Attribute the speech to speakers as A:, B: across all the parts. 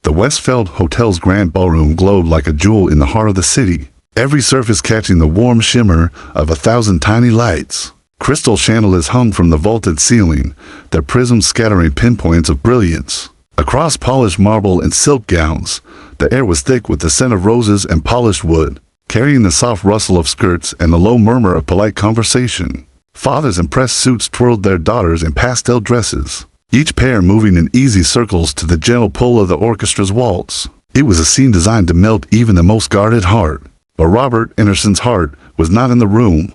A: The Westfield Hotel's grand ballroom glowed like a jewel in the heart of the city, every surface catching the warm shimmer of 1,000 tiny lights. Crystal chandeliers hung from the vaulted ceiling, their prisms scattering pinpoints of brilliance. Across polished marble and silk gowns, the air was thick with the scent of roses and polished wood, carrying the soft rustle of skirts and the low murmur of polite conversation. Fathers in pressed suits twirled their daughters in pastel dresses, each pair moving in easy circles to the gentle pull of the orchestra's waltz. It was a scene designed to melt even the most guarded heart. But Robert Anderson's heart was not in the room.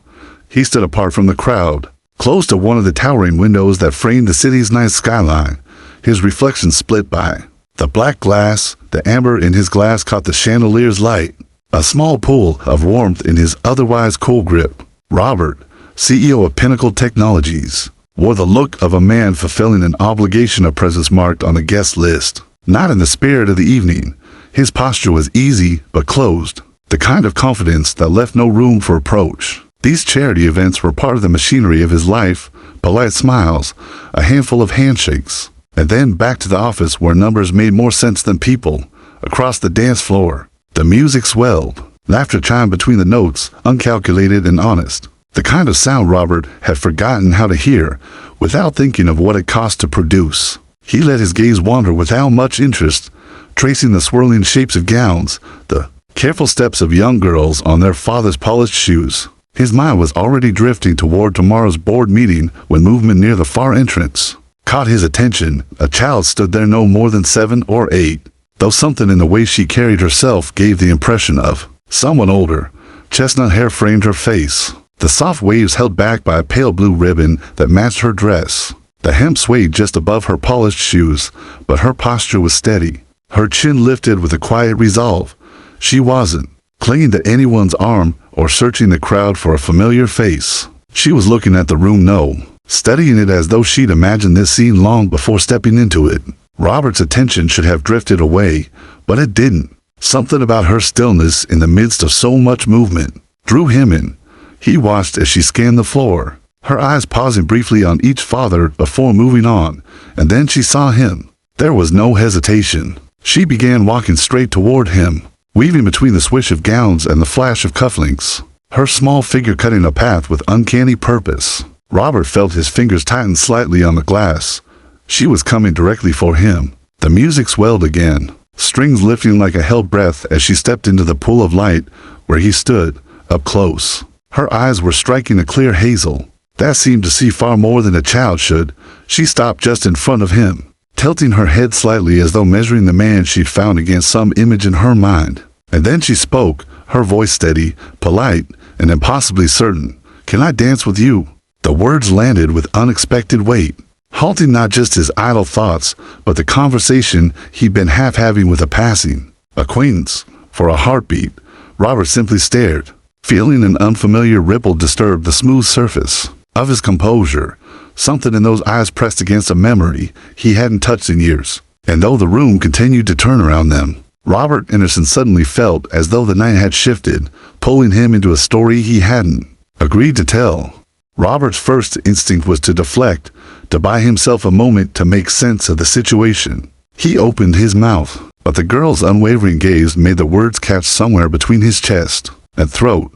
A: He stood apart from the crowd, close to one of the towering windows that framed the city's night skyline, his reflection split by the black glass. The amber in his glass caught the chandelier's light, a small pool of warmth in his otherwise cool grip. Robert, CEO of Pinnacle Technologies, wore the look of a man fulfilling an obligation, a presence marked on the guest list. Not in the spirit of the evening. His posture was easy but closed, the kind of confidence that left no room for approach. These charity events were part of the machinery of his life, polite smiles, a handful of handshakes, and then back to the office where numbers made more sense than people. Across the dance floor, the music swelled. Laughter chimed between the notes, uncalculated and honest. The kind of sound Robert had forgotten how to hear without thinking of what it cost to produce. He let his gaze wander without much interest, tracing the swirling shapes of gowns, the careful steps of young girls on their father's polished shoes. His mind was already drifting toward tomorrow's board meeting when movement near the far entrance caught his attention. A child stood there no more than 7 or 8, though something in the way she carried herself gave the impression of someone older. Chestnut hair framed her face, the soft waves held back by a pale blue ribbon that matched her dress. The hem swayed just above her polished shoes, but her posture was steady, her chin lifted with a quiet resolve. She wasn't clinging to anyone's arm or searching the crowd for a familiar face. She was looking at the room, studying it as though she'd imagined this scene long before stepping into it. Robert's attention should have drifted away, but it didn't. Something about her stillness in the midst of so much movement drew him in. He watched as she scanned the floor, her eyes pausing briefly on each father before moving on, and then she saw him. There was no hesitation. She began walking straight toward him, weaving between the swish of gowns and the flash of cufflinks, her small figure cutting a path with uncanny purpose. Robert felt his fingers tighten slightly on the glass. She was coming directly for him. The music swelled again, strings lifting like a held breath as she stepped into the pool of light where he stood, up close. Her eyes were striking a clear hazel that seemed to see far more than a child should. She stopped just in front of him, tilting her head slightly as though measuring the man she'd found against some image in her mind. And then she spoke, her voice steady, polite, and impossibly certain. "Can I dance with you?" The words landed with unexpected weight, halting not just his idle thoughts, but the conversation he'd been half having with a passing acquaintance. For a heartbeat, Robert simply stared, feeling an unfamiliar ripple disturb the smooth surface of his composure. Something in those eyes pressed against a memory he hadn't touched in years. And though the room continued to turn around them, Robert Anderson suddenly felt as though the night had shifted, pulling him into a story he hadn't agreed to tell. Robert's first instinct was to deflect, to buy himself a moment to make sense of the situation. He opened his mouth, but the girl's unwavering gaze made the words catch somewhere between his chest and throat.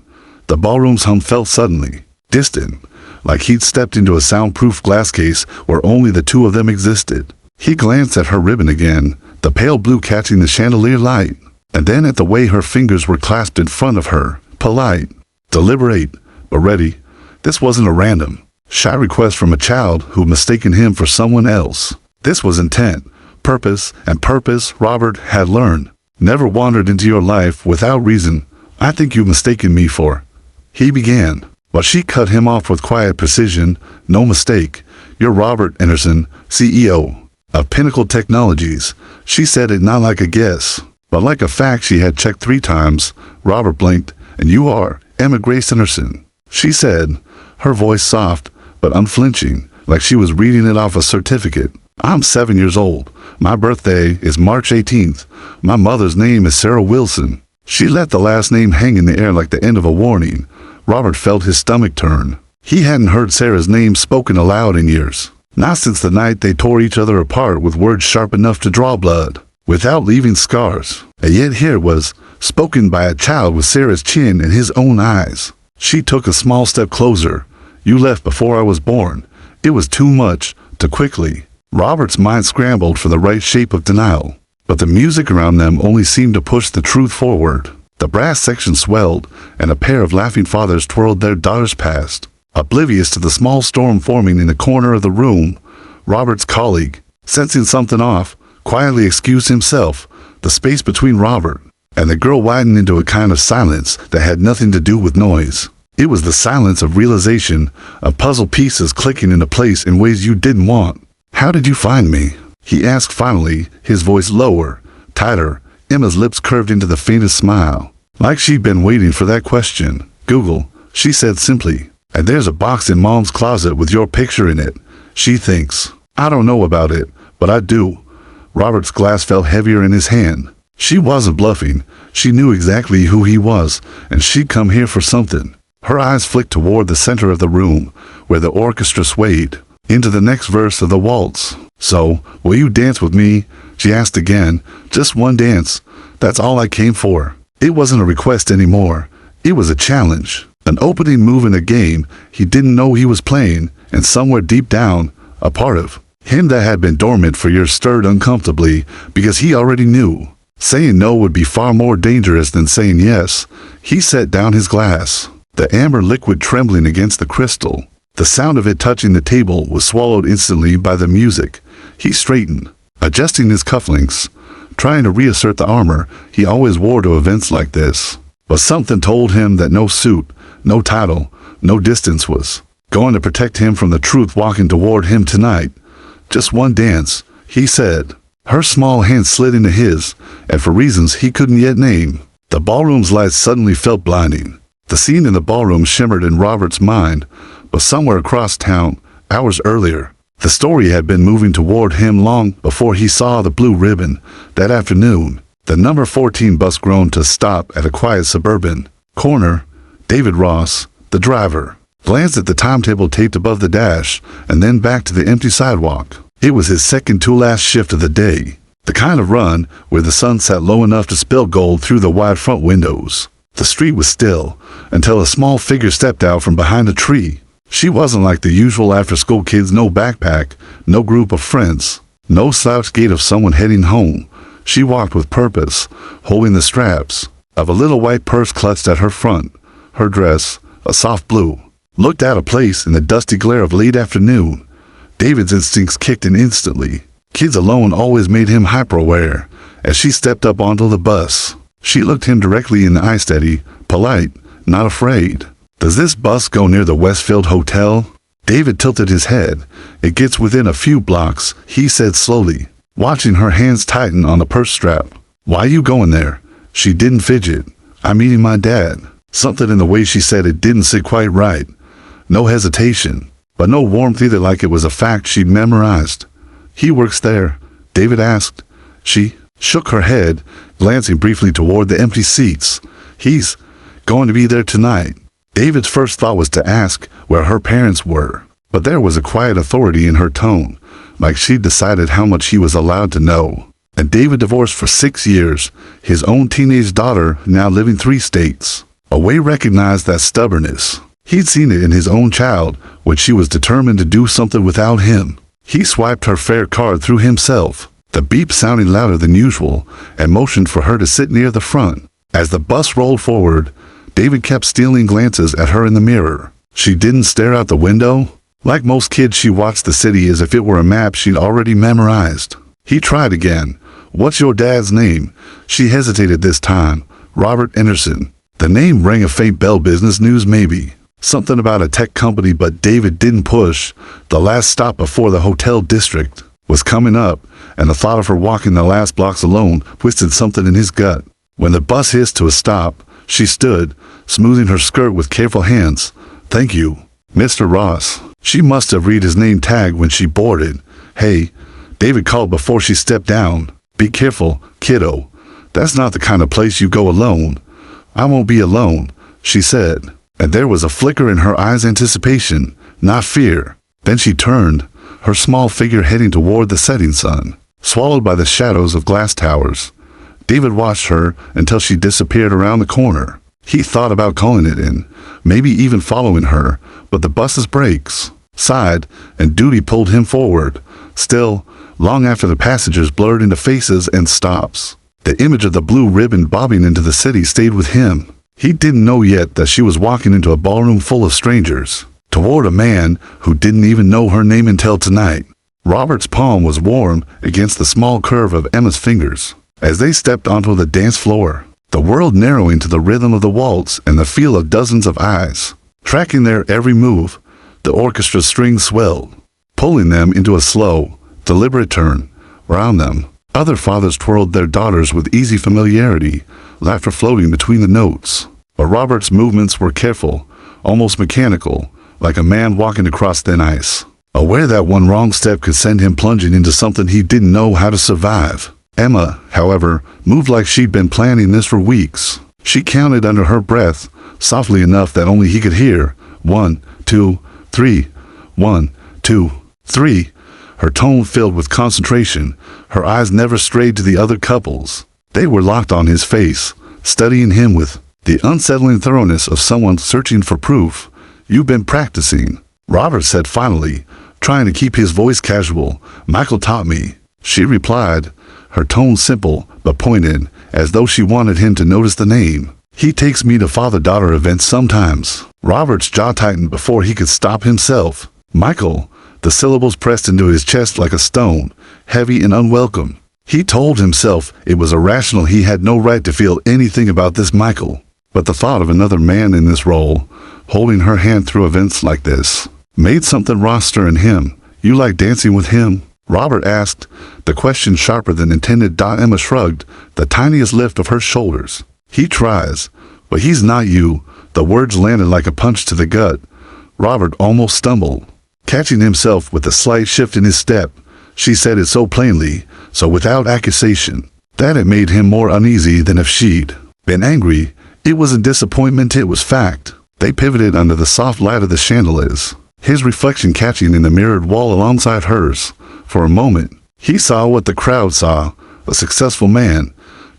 A: The ballroom's hum felt suddenly distant, like he'd stepped into a soundproof glass case where only the two of them existed. He glanced at her ribbon again, the pale blue catching the chandelier light, and then at the way her fingers were clasped in front of her, polite, deliberate, but ready. This wasn't a random, shy request from a child who'd mistaken him for someone else. This was intent, purpose, and purpose, Robert had learned, never wandered into your life without reason. "I think you've mistaken me for," he began, but she cut him off with quiet precision. "No mistake. You're Robert Anderson, CEO of Pinnacle Technologies." She said it not like a guess, but like a fact she had checked 3 times. Robert blinked. "And you are Emma Grace Anderson," she said, her voice soft but unflinching, like she was reading it off a certificate. "I'm 7 years old. My birthday is March 18th. My mother's name is Sarah Wilson." She let the last name hang in the air like the end of a warning. Robert felt his stomach turn. He hadn't heard Sarah's name spoken aloud in years, not since the night they tore each other apart with words sharp enough to draw blood. without leaving scars. And yet here it was, spoken by a child with Sarah's chin and his own eyes. She took a small step closer. You left before I was born. It was too much, too quickly. Robert's mind scrambled for the right shape of denial. But the music around them only seemed to push the truth forward. The brass section swelled, and a pair of laughing fathers twirled their daughters past. Oblivious to the small storm forming in the corner of the room, Robert's colleague, sensing something off, quietly excused himself. The space between Robert and the girl widened into a kind of silence that had nothing to do with noise. It was the silence of realization, of puzzle pieces clicking into place in ways you didn't want. "How did you find me?" he asked finally, his voice lower, tighter. Emma's lips curved into the faintest smile, like she'd been waiting for that question. "Google," she said simply. "And there's a box in Mom's closet with your picture in it. She thinks. I don't know about it, but I do." Robert's glass fell heavier in his hand. She wasn't bluffing. She knew exactly who he was, and she'd come here for something. Her eyes flicked toward the center of the room, where the orchestra swayed, into the next verse of the waltz. "So, will you dance with me?" she asked again. "Just one dance. That's all I came for." It wasn't a request anymore. It was a challenge. An opening move in a game he didn't know he was playing, and somewhere deep down, a part of him that had been dormant for years stirred uncomfortably because he already knew. Saying no would be far more dangerous than saying yes. He set down his glass, the amber liquid trembling against the crystal. The sound of it touching the table was swallowed instantly by the music. He straightened, adjusting his cufflinks, trying to reassert the armor he always wore to events like this. But something told him that no suit, no title, no distance was going to protect him from the truth walking toward him tonight. "Just one dance," he said. Her small hand slid into his, and for reasons he couldn't yet name. The ballroom's lights suddenly felt blinding. The scene in the ballroom shimmered in Robert's mind, but somewhere across town, hours earlier, the story had been moving toward him long before he saw the blue ribbon. That afternoon, the number 14 bus groaned to a stop at a quiet suburban corner. David Ross, the driver, glanced at the timetable taped above the dash, and then back to the empty sidewalk. It was his second to last shift of the day, the kind of run where the sun sat low enough to spill gold through the wide front windows. The street was still, until a small figure stepped out from behind a tree. She wasn't like the usual after-school kids, no backpack, no group of friends, no slouch gait of someone heading home. She walked with purpose, holding the straps of a little white purse clutched at her front. Her dress, a soft blue, looked out of place in the dusty glare of late afternoon. David's instincts kicked in instantly. Kids alone always made him hyper-aware. As she stepped up onto the bus, she looked him directly in the eye, steady, polite, not afraid. "Does this bus go near the Westfield Hotel?" David tilted his head. "It gets within a few blocks," he said slowly, watching her hands tighten on the purse strap. "Why you going there?" She didn't fidget. "I'm meeting my dad." Something in the way she said it didn't sit quite right. No hesitation, but no warmth either, like it was a fact she'd memorized. "He works there?" David asked. She shook her head, glancing briefly toward the empty seats. "He's going to be there tonight." David's first thought was to ask where her parents were, but there was a quiet authority in her tone, like she'd decided how much he was allowed to know. And David divorced for 6 years, his own teenage daughter now living 3 states away recognized that stubbornness. He'd seen it in his own child when she was determined to do something without him. He swiped her fare card through himself, the beep sounding louder than usual, and motioned for her to sit near the front. As the bus rolled forward, David kept stealing glances at her in the mirror. She didn't stare out the window. Like most kids, she watched the city as if it were a map she'd already memorized. He tried again. "What's your dad's name?" She hesitated this time. "Robert Anderson." The name rang a faint bell. Business news maybe. Something about a tech company, but David didn't push. The last stop before the hotel district was coming up, and the thought of her walking the last blocks alone twisted something in his gut. When the bus hissed to a stop, she stood, smoothing her skirt with careful hands. "Thank you, Mr. Ross." She must have read his name tag when she boarded. "Hey," David called before she stepped down. "Be careful, kiddo. That's not the kind of place you go alone." "I won't be alone," she said, and there was a flicker in her eyes, anticipation, not fear. Then she turned, her small figure heading toward the setting sun. swallowed by the shadows of glass towers. David watched her until she disappeared around the corner. He thought about calling it in, maybe even following her, but the bus's brakes sighed, and duty pulled him forward. Still, long after the passengers blurred into faces and stops, the image of the blue ribbon bobbing into the city stayed with him. He didn't know yet that she was walking into a ballroom full of strangers, toward a man who didn't even know her name until tonight. Robert's palm was warm against the small curve of Emma's fingers as they stepped onto the dance floor, the world narrowing to the rhythm of the waltz and the feel of dozens of eyes, tracking their every move. The orchestra's strings swelled, pulling them into a slow, deliberate turn. Around them, other fathers twirled their daughters with easy familiarity, laughter floating between the notes. But Robert's movements were careful, almost mechanical, like a man walking across thin ice, aware that one wrong step could send him plunging into something he didn't know how to survive. Emma, however, moved like she'd been planning this for weeks. She counted under her breath, softly enough that only he could hear. 1, 2, 3. 1, 2, 3. Her tone filled with concentration. Her eyes never strayed to the other couples. They were locked on his face, studying him with the unsettling thoroughness of someone searching for proof. "You've been practicing," Robert said finally, trying to keep his voice casual. "Michael taught me," she replied, her tone simple but pointed, as though she wanted him to notice the name. "He takes me to father-daughter events sometimes." Robert's jaw tightened before he could stop himself. "Michael," the syllables pressed into his chest like a stone, heavy and unwelcome. He told himself it was irrational. He had no right to feel anything about this Michael. But the thought of another man in this role, holding her hand through events like this, made something raw stir in him. "You like dancing with him?" Robert asked, the question sharper than intended. Emma shrugged, the tiniest lift of her shoulders. "He tries, but he's not you." The words landed like a punch to the gut. Robert almost stumbled, catching himself with a slight shift in his step. She said it so plainly, so without accusation, that it made him more uneasy than if she'd been angry. It wasn't disappointment, it was fact. They pivoted under the soft light of the chandeliers, his reflection catching in the mirrored wall alongside hers. For a moment, he saw what the crowd saw, a successful man,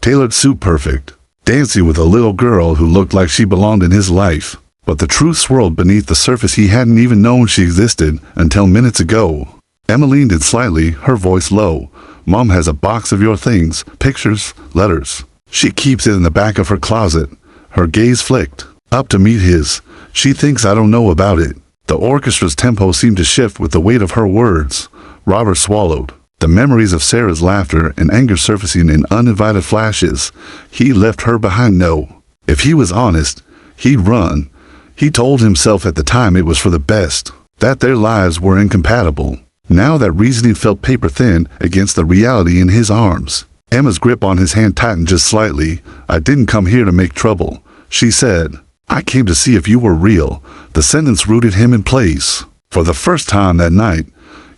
A: tailored suit perfect, dancing with a little girl who looked like she belonged in his life. But the truth swirled beneath the surface. He hadn't even known she existed until minutes ago. Emma leaned in slightly, her voice low. "Mom has a box of your things, pictures, letters. She keeps it in the back of her closet." Her gaze flicked up to meet his. "She thinks I don't know about it." The orchestra's tempo seemed to shift with the weight of her words. Robert swallowed, the memories of Sarah's laughter and anger surfacing in uninvited flashes. He left her behind. No. If he was honest, he'd run. He told himself at the time it was for the best, that their lives were incompatible. Now that reasoning felt paper thin against the reality in his arms. Emma's grip on his hand tightened just slightly. "I didn't come here to make trouble," she said. "I came to see if you were real." The sentence rooted him in place. For the first time that night,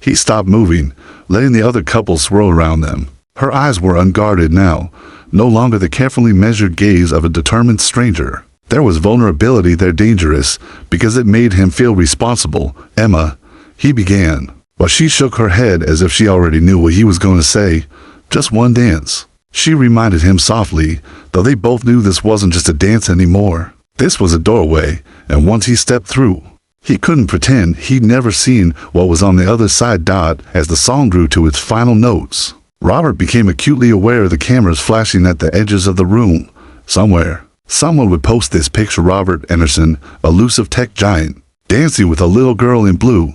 A: he stopped moving, letting the other couple swirl around them. Her eyes were unguarded now, no longer the carefully measured gaze of a determined stranger. There was vulnerability there, dangerous, because it made him feel responsible. "Emma," he began, but she shook her head as if she already knew what he was going to say. "Just one dance," she reminded him softly, though they both knew this wasn't just a dance anymore. This was a doorway, and once he stepped through, he couldn't pretend he'd never seen what was on the other side. As the song grew to its final notes, Robert became acutely aware of the cameras flashing at the edges of the room. Somewhere, someone would post this picture. Robert Anderson, elusive tech giant, dancing with a little girl in blue.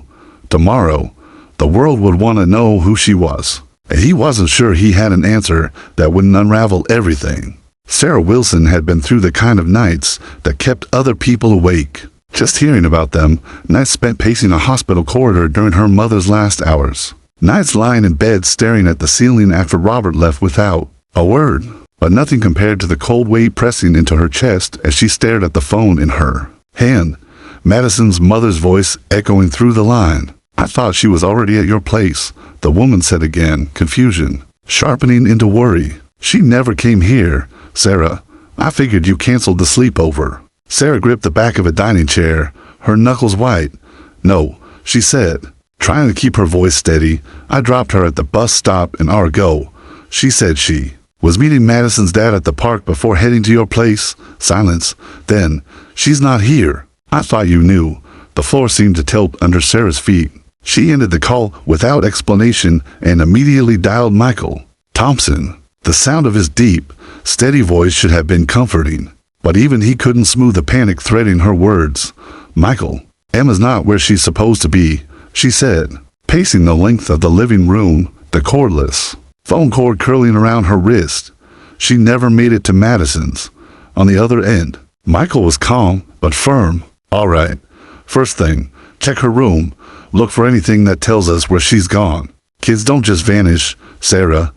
A: Tomorrow, the world would want to know who she was. And he wasn't sure he had an answer that wouldn't unravel everything. Sarah Wilson had been through the kind of nights that kept other people awake. Just hearing about them, nights spent pacing a hospital corridor during her mother's last hours. Nights lying in bed staring at the ceiling after Robert left without a word. But nothing compared to the cold weight pressing into her chest as she stared at the phone in her hand. Madison's mother's voice echoing through the line. "I thought she was already at your place," the woman said again, confusion sharpening into worry. "She never came here, Sarah. I figured you canceled the sleepover." Sarah gripped the back of a dining chair, her knuckles white. "No," she said. Trying to keep her voice steady, I dropped her at the bus stop an hour ago. She said she was meeting Madison's dad at the park before heading to your place. Silence. Then, she's not here. I thought you knew. The floor seemed to tilt under Sarah's feet. She ended the call without explanation and immediately dialed Michael Thompson. The sound of his deep, steady voice should have been comforting, but even he couldn't smooth the panic threading her words. Michael, Emma's not where she's supposed to be, she said, pacing the length of the living room, the cordless phone cord curling around her wrist. She never made it to Madison's. On the other end, Michael was calm but firm. All right. First thing, check her room. Look for anything that tells us where she's gone. Kids don't just vanish. Sarah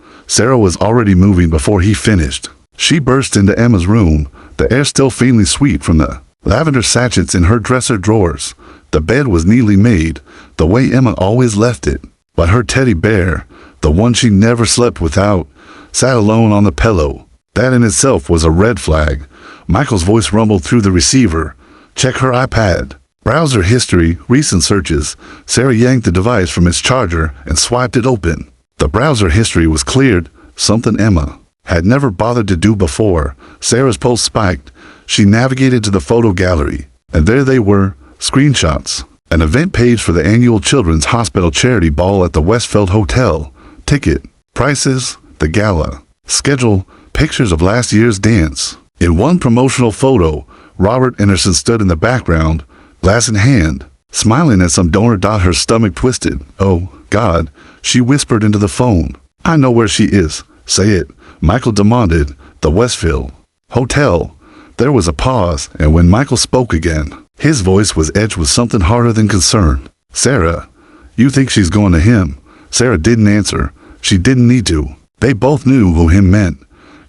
A: was already moving before he finished. She burst into Emma's room, the air still faintly sweet from the lavender sachets in her dresser drawers. The bed was neatly made, the way Emma always left it. But her teddy bear, the one she never slept without, sat alone on the pillow. That in itself was a red flag. Michael's voice rumbled through the receiver. Check her iPad. Browser history, recent searches. Sarah yanked the device from its charger and swiped it open. The browser history was cleared, something Emma had never bothered to do before. Sarah's pulse spiked. She navigated to the photo gallery, and there they were, screenshots. An event page for the annual Children's Hospital Charity Ball at the Westfield Hotel. Ticket, prices, the gala, schedule, pictures of last year's dance. In one promotional photo, Robert Anderson stood in the background, glass in hand, smiling at some donor. Her stomach twisted. Oh, God, she whispered into the phone. I know where she is. Say it, Michael demanded. The Westfield Hotel. There was a pause, and when Michael spoke again, his voice was edged with something harder than concern. Sarah, you think she's going to him? Sarah didn't answer. She didn't need to. They both knew who him meant.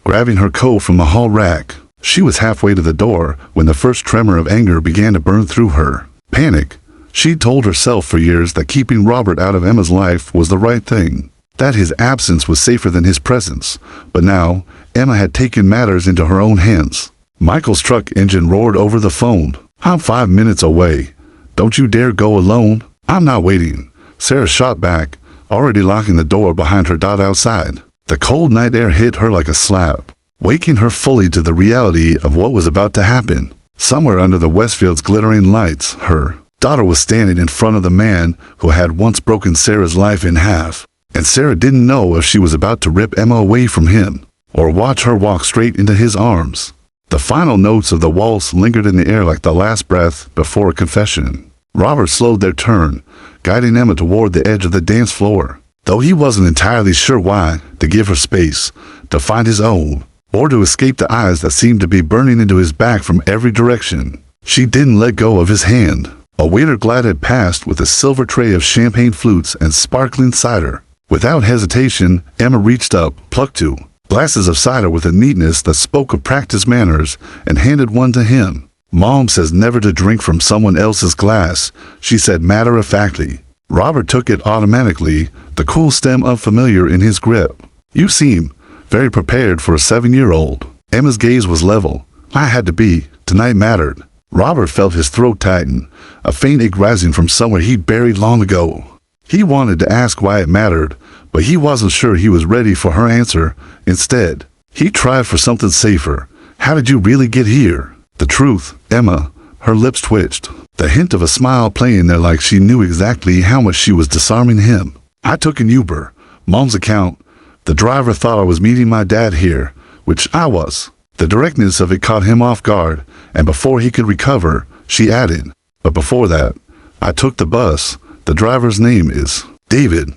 A: Grabbing her coat from the hall rack, she was halfway to the door when the first tremor of anger began to burn through her. Panic. She'd told herself for years that keeping Robert out of Emma's life was the right thing, that his absence was safer than his presence. But now, Emma had taken matters into her own hands. Michael's truck engine roared over the phone. I'm 5 minutes away. Don't you dare go alone. I'm not waiting. Sarah shot back, already locking the door behind her. Outside, the cold night air hit her like a slap, waking her fully to the reality of what was about to happen. Somewhere under the Westfield's glittering lights, her daughter was standing in front of the man who had once broken Sarah's life in half. And Sarah didn't know if she was about to rip Emma away from him, or watch her walk straight into his arms. The final notes of the waltz lingered in the air like the last breath before a confession. Robert slowed their turn, guiding Emma toward the edge of the dance floor. Though he wasn't entirely sure why, to give her space, to find his own, or to escape the eyes that seemed to be burning into his back from every direction. She didn't let go of his hand. A waiter glided past with a silver tray of champagne flutes and sparkling cider. Without hesitation, Emma reached up, plucked two glasses of cider with a neatness that spoke of practiced manners, and handed one to him. Mom says never to drink from someone else's glass, she said matter-of-factly. Robert took it automatically, the cool stem unfamiliar in his grip. You seem very prepared for a 7-year-old. Emma's gaze was level. I had to be. Tonight mattered. Robert felt his throat tighten, a faint ache rising from somewhere he'd buried long ago. He wanted to ask why it mattered, but he wasn't sure he was ready for her answer. Instead, he tried for something safer. How did you really get here? The truth, Emma. Her lips twitched, the hint of a smile playing there like she knew exactly how much she was disarming him. I took an Uber. Mom's account. The driver thought I was meeting my dad here, which I was. The directness of it caught him off guard, and before he could recover, she added, but before that, I took the bus. The driver's name is David.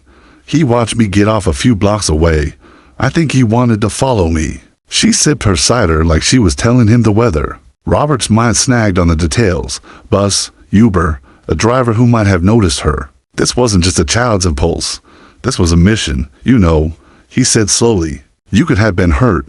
A: He watched me get off a few blocks away. I think he wanted to follow me. She sipped her cider like she was telling him the weather. Robert's mind snagged on the details. Bus, Uber, a driver who might have noticed her. This wasn't just a child's impulse. This was a mission, you know, he said slowly. You could have been hurt.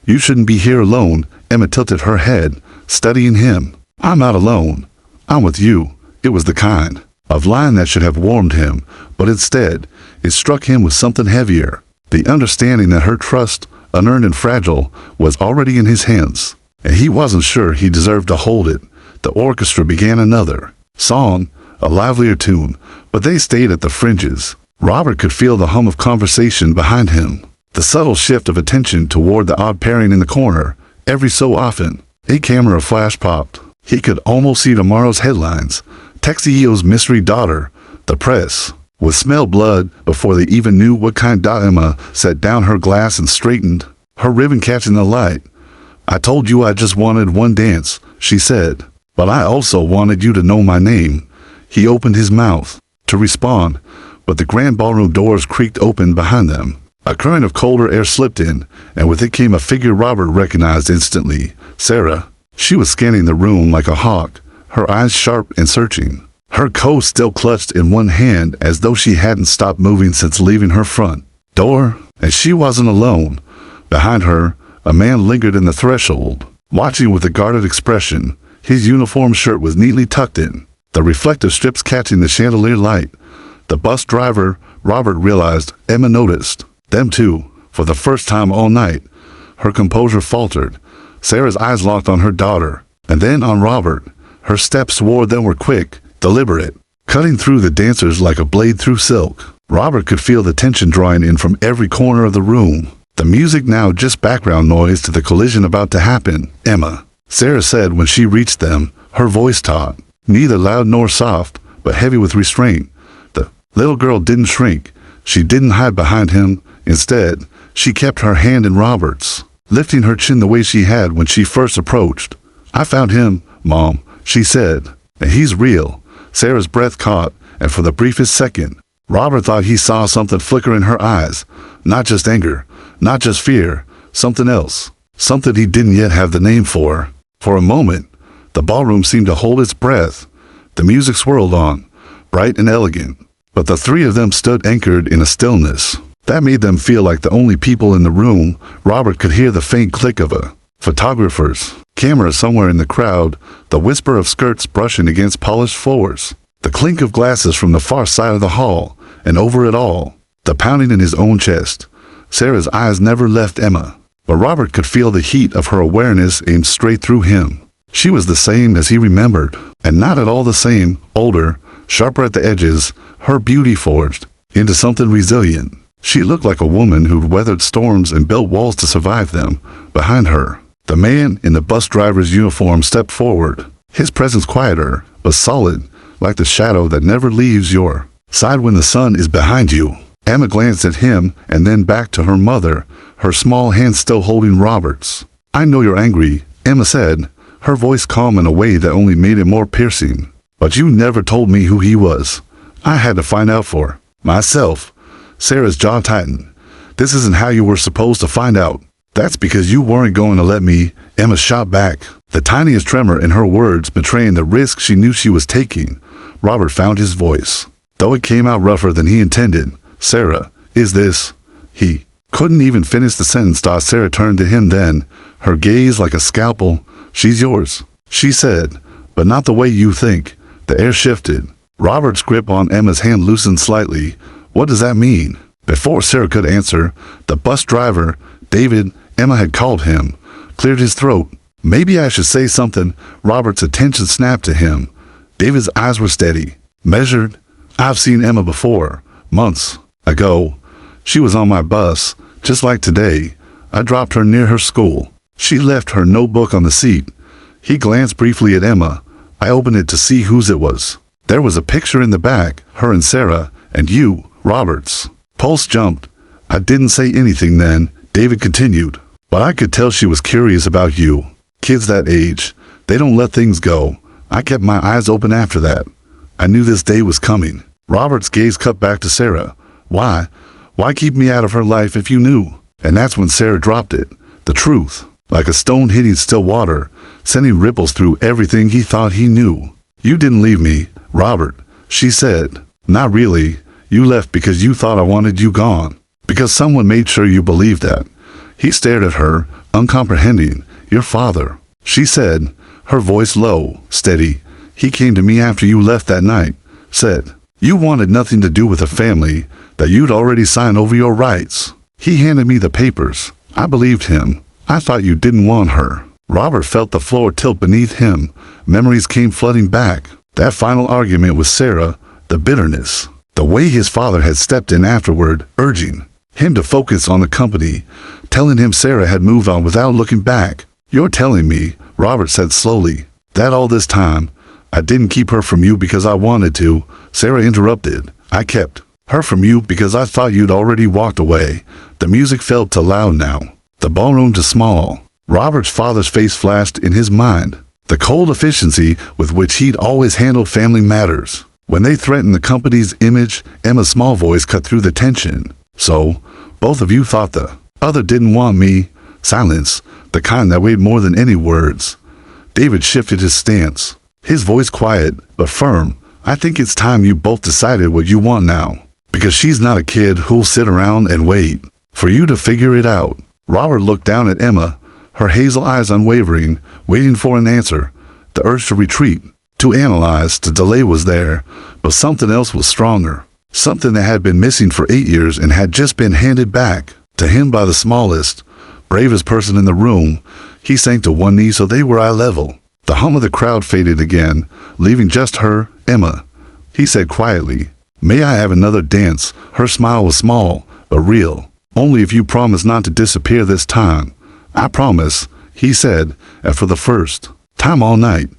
A: You shouldn't be here alone. Emma tilted her head, studying him. I'm not alone. I'm with you. It was the kind of line that should have warmed him, but instead, it struck him with something heavier. The understanding that her trust, unearned and fragile, was already in his hands, and he wasn't sure he deserved to hold it. The orchestra began another song, a livelier tune, but they stayed at the fringes. Robert could feel the hum of conversation behind him, the subtle shift of attention toward the odd pairing in the corner. Every so often, a camera flash popped. He could almost see tomorrow's headlines. Tech CEO's mystery daughter, the press, would smell blood before they even knew what kind. Emma set down her glass and straightened, her ribbon catching the light. I told you I just wanted one dance, she said, but I also wanted you to know my name. He opened his mouth to respond, but the grand ballroom doors creaked open behind them. A current of colder air slipped in, and with it came a figure Robert recognized instantly, Sarah. She was scanning the room like a hawk, her eyes sharp and searching, her coat still clutched in one hand as though she hadn't stopped moving since leaving her front door. And she wasn't alone. Behind her, a man lingered in the threshold, watching with a guarded expression. His uniform shirt was neatly tucked in, the reflective strips catching the chandelier light. The bus driver, Robert realized. Emma noticed them too, for the first time all night. Her composure faltered. Sarah's eyes locked on her daughter, and then on Robert. Her steps toward them were quick, deliberate, cutting through the dancers like a blade through silk. Robert could feel the tension drawing in from every corner of the room. The music now just background noise to the collision about to happen. Emma, Sarah said when she reached them, her voice taut, neither loud nor soft, but heavy with restraint. The little girl didn't shrink. She didn't hide behind him. Instead, she kept her hand in Robert's, lifting her chin the way she had when she first approached. I found him, Mom, she said, and he's real. Sarah's breath caught, and for the briefest second, Robert thought he saw something flicker in her eyes. Not just anger, not just fear, something else, something he didn't yet have the name for. For a moment, the ballroom seemed to hold its breath. The music swirled on, bright and elegant, but the three of them stood anchored in a stillness that made them feel like the only people in the room. Robert could hear the faint click of a photographer's camera somewhere in the crowd, the whisper of skirts brushing against polished floors, the clink of glasses from the far side of the hall, and over it all, the pounding in his own chest. Sarah's eyes never left Emma, but Robert could feel the heat of her awareness aimed straight through him. She was the same as he remembered, and not at all the same, older, sharper at the edges, her beauty forged into something resilient. She looked like a woman who'd weathered storms and built walls to survive them. Behind her, the man in the bus driver's uniform stepped forward, his presence quieter, but solid, like the shadow that never leaves your side when the sun is behind you. Emma glanced at him and then back to her mother, her small hand still holding Robert's. I know you're angry, Emma said, her voice calm in a way that only made it more piercing. But you never told me who he was. I had to find out for myself. Sarah's jaw tightened. This isn't how you were supposed to find out. That's because you weren't going to let me, Emma shot back, the tiniest tremor in her words betraying the risk she knew she was taking. Robert found his voice, though it came out rougher than he intended. Sarah, is this? He couldn't even finish the sentence. Sarah turned to him then, her gaze like a scalpel. She's yours, she said, but not the way you think. The air shifted. Robert's grip on Emma's hand loosened slightly. What does that mean? Before Sarah could answer, the bus driver, David, Emma had called him, cleared his throat. Maybe I should say something. Robert's attention snapped to him. David's eyes were steady, measured. I've seen Emma before, months ago. She was on my bus, just like today. I dropped her near her school. She left her notebook on the seat. He glanced briefly at Emma. I opened it to see whose it was. There was a picture in the back, her and Sarah, and you, Robert's. Pulse jumped. I didn't say anything then, David continued, but I could tell she was curious about you. Kids that age, they don't let things go. I kept my eyes open after that. I knew this day was coming. Robert's gaze cut back to Sarah. Why? Why keep me out of her life if you knew? And that's when Sarah dropped it. The truth, like a stone hitting still water, sending ripples through everything he thought he knew. You didn't leave me, Robert, she said. Not really. You left because you thought I wanted you gone. Because someone made sure you believed that. He stared at her, uncomprehending. Your father, she said, her voice low, steady. He came to me after you left that night, said, you wanted nothing to do with a family, that you'd already signed over your rights. He handed me the papers. I believed him. I thought you didn't want her. Robert felt the floor tilt beneath him. Memories came flooding back. That final argument with Sarah, the bitterness, the way his father had stepped in afterward, urging him to focus on the company, telling him Sarah had moved on without looking back. "You're telling me," Robert said slowly, "that all this time, I didn't keep her from you because I wanted to," Sarah interrupted. "I kept her from you because I thought you'd already walked away." The music felt too loud now, the ballroom too small. Robert's father's face flashed in his mind, the cold efficiency with which he'd always handled family matters. When they threatened the company's image, Emma's small voice cut through the tension. "So, both of you thought the other didn't want me?" Silence, the kind that weighed more than any words. David shifted his stance, his voice quiet but firm. "I think it's time you both decided what you want now. Because she's not a kid who'll sit around and wait for you to figure it out." Robert looked down at Emma, her hazel eyes unwavering, waiting for an answer. The urge to retreat, to analyze, to delay was there, but something else was stronger. Something that had been missing for 8 years and had just been handed back to him by the smallest, bravest person in the room. He sank to one knee so they were eye level. The hum of the crowd faded again, leaving just her, Emma. He said quietly, "May I have another dance?" Her smile was small, but real. "Only if you promise not to disappear this time." "I promise," he said, and for the first time all night,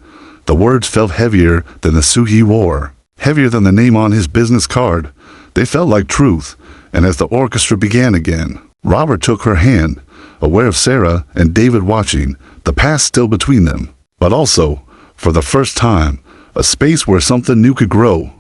A: the words felt heavier than the suit he wore, heavier than the name on his business card. They felt like truth, and as the orchestra began again, Robert took her hand, aware of Sarah and David watching, the past still between them, but also, for the first time, a space where something new could grow.